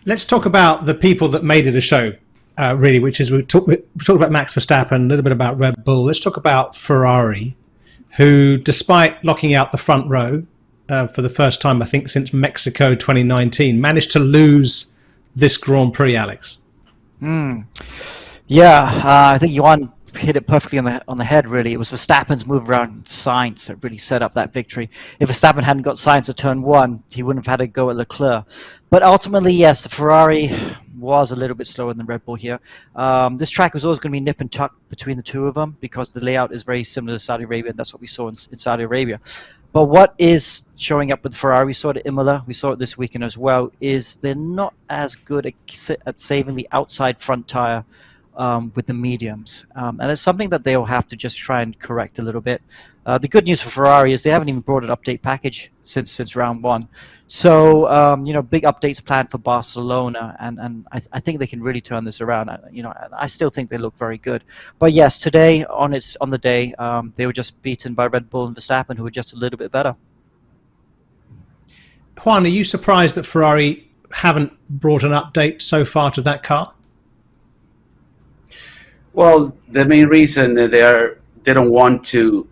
Let's talk about the people that made it a show, really, which is we talked about Max Verstappen, a little bit about Red Bull. Let's talk about Ferrari, who, despite locking out the front row for the first time, I think, since Mexico 2019, managed to lose this Grand Prix, Alex. Yeah, I think Juan hit it perfectly on the head, really. It was Verstappen's move around Sainz that really set up that victory. If Verstappen hadn't got Sainz at turn 1, he wouldn't have had to go at Leclerc. But ultimately, yes, the Ferrari was a little bit slower than Red Bull here. This track was always going to be nip and tuck between the two of them because the layout is very similar to Saudi Arabia, and that's what we saw in Saudi Arabia. But what is showing up with Ferrari, we saw it at Imola, we saw it this weekend as well, is they're not as good at saving the outside front tire with the mediums. And it's something that they'll have to just try and correct a little bit. The good news for Ferrari is they haven't even brought an update package since round 1. So, big updates planned for Barcelona, and I think they can really turn this around. I still think they look very good. But yes, today, on the day, they were just beaten by Red Bull and Verstappen, who were just a little bit better. Juan, are you surprised that Ferrari haven't brought an update so far to that car? Well, the main reason they don't want to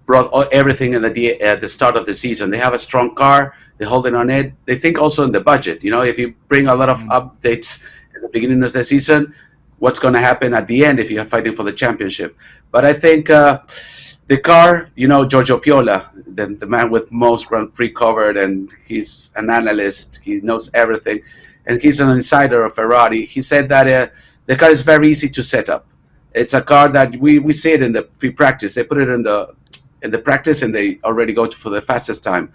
brought everything at the start of the season. They have a strong car. They're holding on it. They think also in the budget. If you bring a lot of updates at the beginning of the season, what's going to happen at the end if you're fighting for the championship? But I think the car, Giorgio Piola, the man with most Grand Prix covered, and he's an analyst. He knows everything, and he's an insider of Ferrari. He said that the car is very easy to set up. It's a car that we see it in the free practice. They put it in the practice, and they already go for the fastest time.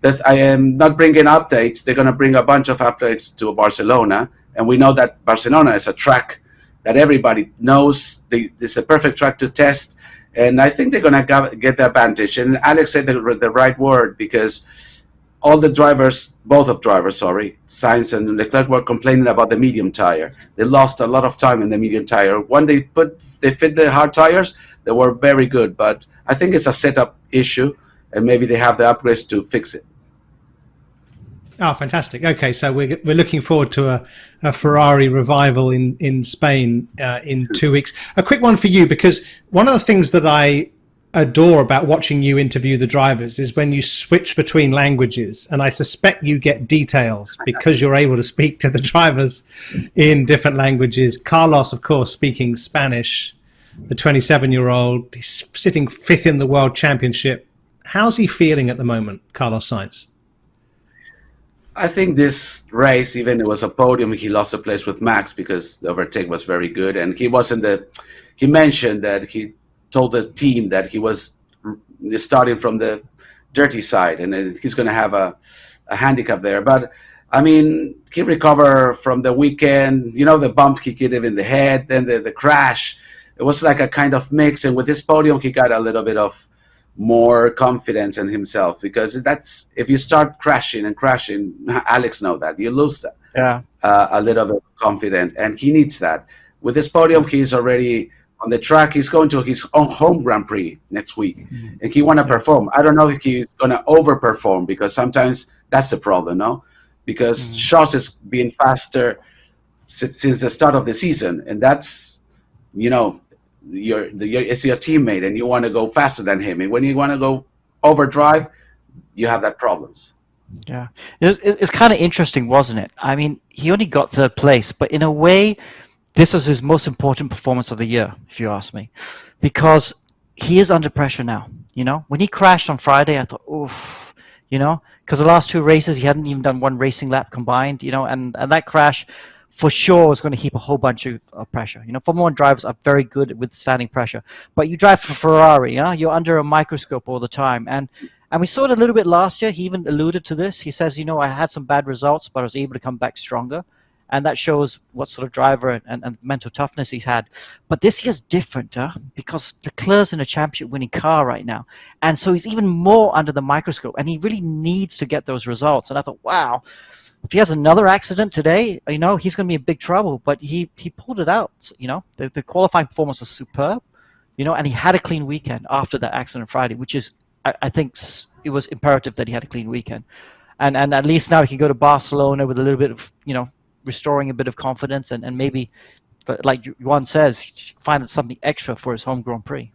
That I am not bringing updates. They're going to bring a bunch of updates to Barcelona, and we know that Barcelona is a track that everybody knows. It's a perfect track to test, and I think they're going to get the advantage. And Alex said the right word, because all the drivers, Sainz and Leclerc, were complaining about the medium tire. They lost a lot of time in the medium tire. When they fit the hard tires, they were very good. But I think it's a setup issue, and maybe they have the upgrades to fix it. Oh, fantastic. Okay, so we're looking forward to a Ferrari revival in Spain in 2 weeks. A quick one for you, because one of the things that I adore about watching you interview the drivers is when you switch between languages, and I suspect you get details because you're able to speak to the drivers in different languages. Carlos, of course, speaking Spanish, the 27-year-old, he's sitting 5th in the World Championship. How's he feeling at the moment, Carlos Sainz? I think this race, even it was a podium, he lost a place with Max because the overtake was very good, and he mentioned that he told the team that he was starting from the dirty side, and he's going to have a handicap there. But I mean, he recovered from the weekend. The bump he gave in the head, then the crash. It was like a kind of mix, and with this podium, he got a little bit of more confidence in himself, because that's, if you start crashing, Alex knows that you lose that. Yeah, a little bit confident, and he needs that. With this podium, he's already on the track. He's going to his own home Grand Prix next week, and he want to perform. I don't know if he's going to overperform, because sometimes that's the problem, no? Because Charles is being faster since the start of the season, and that's, it's your teammate, and you want to go faster than him. And when you want to go overdrive, you have that problems. Yeah, it's kind of interesting, wasn't it? I mean, he only got 3rd place, but in a way, this was his most important performance of the year, if you ask me, because he is under pressure now. When he crashed on Friday, I thought, oof, because the last 2 races, he hadn't even done 1 racing lap combined, and that crash for sure was going to heap a whole bunch of pressure. Formula 1 drivers are very good at withstanding pressure, but you drive for Ferrari, you're under a microscope all the time. And we saw it a little bit last year. He even alluded to this. He says, I had some bad results, but I was able to come back stronger. And that shows what sort of driver and mental toughness he's had. But this year's different, because Leclerc's in a championship-winning car right now. And so he's even more under the microscope, and he really needs to get those results. And I thought, wow, if he has another accident today, he's going to be in big trouble. But he pulled it out, The qualifying performance was superb, and he had a clean weekend after that accident Friday, which is, I think it was imperative that he had a clean weekend. And at least now he can go to Barcelona with a little bit of, restoring a bit of confidence and maybe, like Juan says, find something extra for his home Grand Prix.